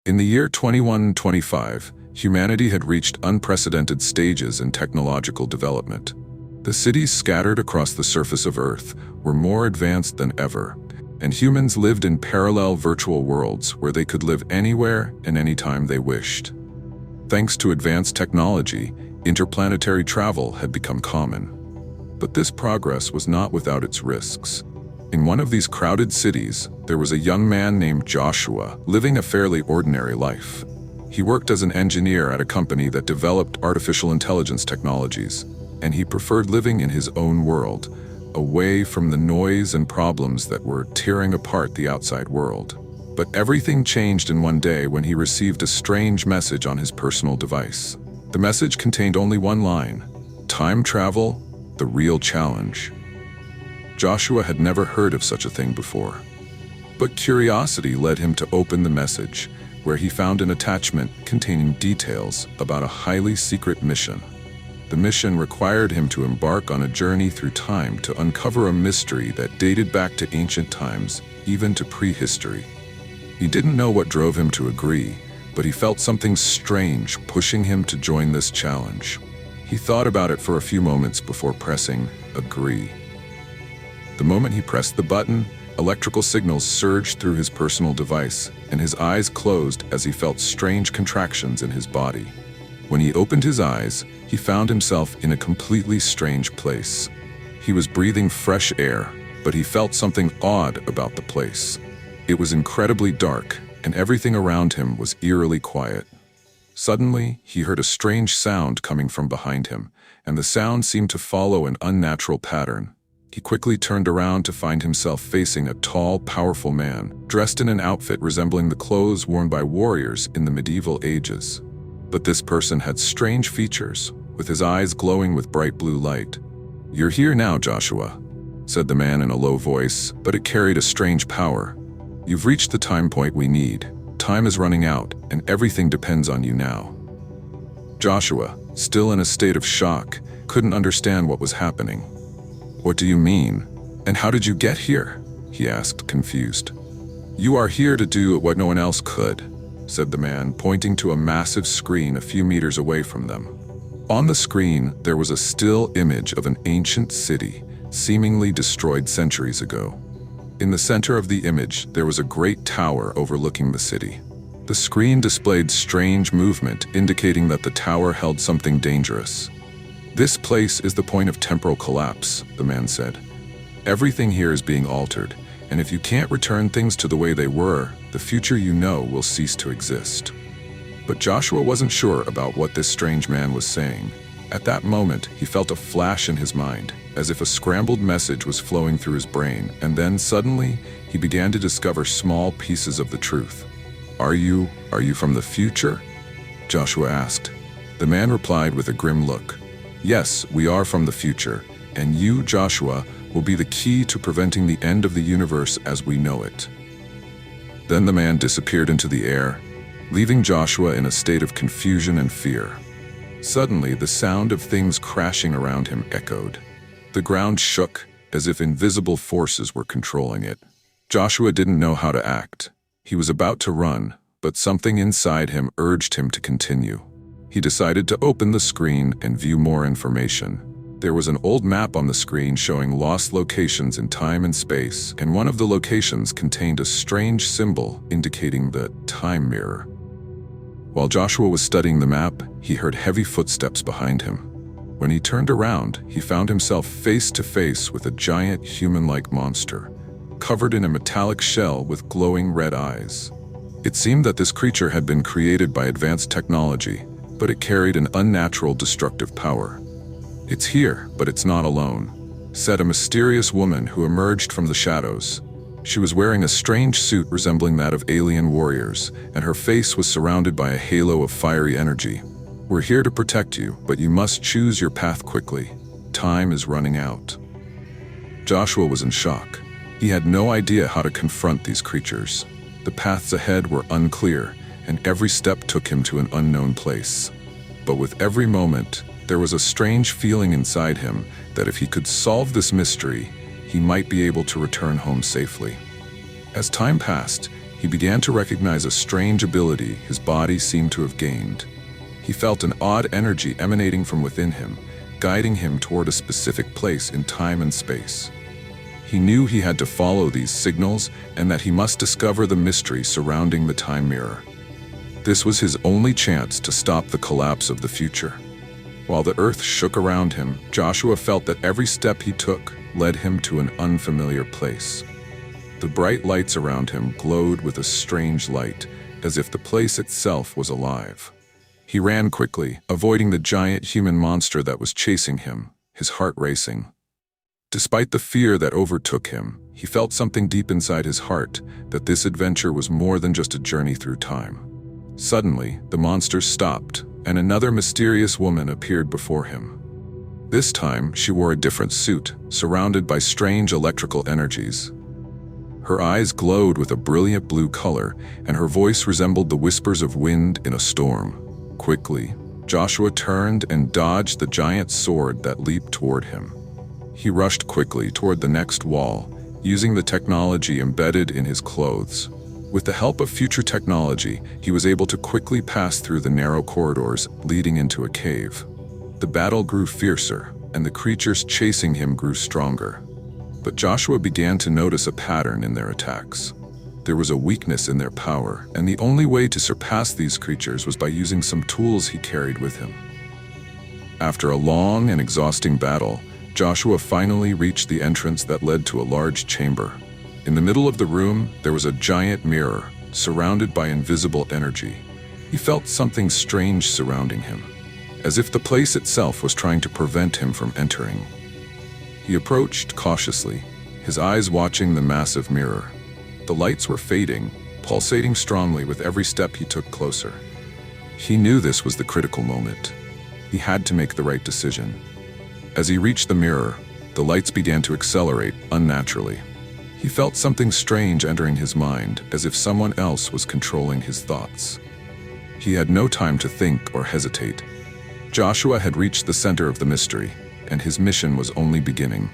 In the year 2125, humanity had reached unprecedented stages in technological development. The cities scattered across the surface of Earth were more advanced than ever, and humans lived in parallel virtual worlds where they could live anywhere and anytime they wished. Thanks to advanced technology, interplanetary travel had become common. But this progress was not without its risks. In one of these crowded cities, there was a young man named Joshua, living a fairly ordinary life. He worked as an engineer at a company that developed artificial intelligence technologies, and he preferred living in his own world, away from the noise and problems that were tearing apart the outside world. But everything changed in one day when he received a strange message on his personal device. The message contained only one line: "Time travel, the real challenge." Joshua had never heard of such a thing before. But curiosity led him to open the message, where he found an attachment containing details about a highly secret mission. The mission required him to embark on a journey through time to uncover a mystery that dated back to ancient times, even to prehistory. He didn't know what drove him to agree, but he felt something strange pushing him to join this challenge. He thought about it for a few moments before pressing agree. The moment he pressed the button, electrical signals surged through his personal device, and his eyes closed as he felt strange contractions in his body. When he opened his eyes, he found himself in a completely strange place. He was breathing fresh air, but he felt something odd about the place. It was incredibly dark, and everything around him was eerily quiet. Suddenly, he heard a strange sound coming from behind him, and the sound seemed to follow an unnatural pattern. He quickly turned around to find himself facing a tall, powerful man, dressed in an outfit resembling the clothes worn by warriors in the medieval ages. But this person had strange features, with his eyes glowing with bright blue light. "You're here now, Joshua," said the man in a low voice, but it carried a strange power. "You've reached the time point we need. Time is running out, and everything depends on you now." Joshua, still in a state of shock, couldn't understand what was happening. "What do you mean? And how did you get here?" he asked, confused. "You are here to do what no one else could," said the man, pointing to a massive screen a few meters away from them. On the screen, there was a still image of an ancient city, seemingly destroyed centuries ago. In the center of the image, there was a great tower overlooking the city. The screen displayed strange movement, indicating that the tower held something dangerous. "This place is the point of temporal collapse," the man said. "Everything here is being altered, and if you can't return things to the way they were, the future you know will cease to exist." But Joshua wasn't sure about what this strange man was saying. At that moment, he felt a flash in his mind, as if a scrambled message was flowing through his brain, and then suddenly, he began to discover small pieces of the truth. Are you from the future?" Joshua asked. The man replied with a grim look. "Yes, we are from the future, and you, Joshua, will be the key to preventing the end of the universe as we know it." Then the man disappeared into the air, leaving Joshua in a state of confusion and fear. Suddenly, the sound of things crashing around him echoed. The ground shook, as if invisible forces were controlling it. Joshua didn't know how to act. He was about to run, but something inside him urged him to continue. He decided to open the screen and view more information. There was an old map on the screen showing lost locations in time and space, and one of the locations contained a strange symbol indicating the time mirror. While Joshua was studying the map, he heard heavy footsteps behind him. When he turned around, he found himself face to face with a giant human-like monster, covered in a metallic shell with glowing red eyes. It seemed that this creature had been created by advanced technology, but it carried an unnatural destructive power. "It's here, but it's not alone," said a mysterious woman who emerged from the shadows. She was wearing a strange suit resembling that of alien warriors, and her face was surrounded by a halo of fiery energy. "We're here to protect you, but you must choose your path quickly. Time is running out." Joshua was in shock. He had no idea how to confront these creatures. The paths ahead were unclear, and every step took him to an unknown place. But with every moment, there was a strange feeling inside him that if he could solve this mystery, he might be able to return home safely. As time passed, he began to recognize a strange ability his body seemed to have gained. He felt an odd energy emanating from within him, guiding him toward a specific place in time and space. He knew he had to follow these signals and that he must discover the mystery surrounding the time mirror. This was his only chance to stop the collapse of the future. While the earth shook around him, Joshua felt that every step he took led him to an unfamiliar place. The bright lights around him glowed with a strange light, as if the place itself was alive. He ran quickly, avoiding the giant human monster that was chasing him, his heart racing. Despite the fear that overtook him, he felt something deep inside his heart, that this adventure was more than just a journey through time. Suddenly, the monster stopped, and another mysterious woman appeared before him. This time, she wore a different suit, surrounded by strange electrical energies. Her eyes glowed with a brilliant blue color, and her voice resembled the whispers of wind in a storm. Quickly, Joshua turned and dodged the giant sword that leaped toward him. He rushed quickly toward the next wall, using the technology embedded in his clothes. With the help of future technology, he was able to quickly pass through the narrow corridors leading into a cave. The battle grew fiercer, and the creatures chasing him grew stronger. But Joshua began to notice a pattern in their attacks. There was a weakness in their power, and the only way to surpass these creatures was by using some tools he carried with him. After a long and exhausting battle, Joshua finally reached the entrance that led to a large chamber. In the middle of the room, there was a giant mirror, surrounded by invisible energy. He felt something strange surrounding him, as if the place itself was trying to prevent him from entering. He approached cautiously, his eyes watching the massive mirror. The lights were fading, pulsating strongly with every step he took closer. He knew this was the critical moment. He had to make the right decision. As he reached the mirror, the lights began to accelerate unnaturally. He felt something strange entering his mind, as if someone else was controlling his thoughts. He had no time to think or hesitate. Joshua had reached the center of the mystery, and his mission was only beginning.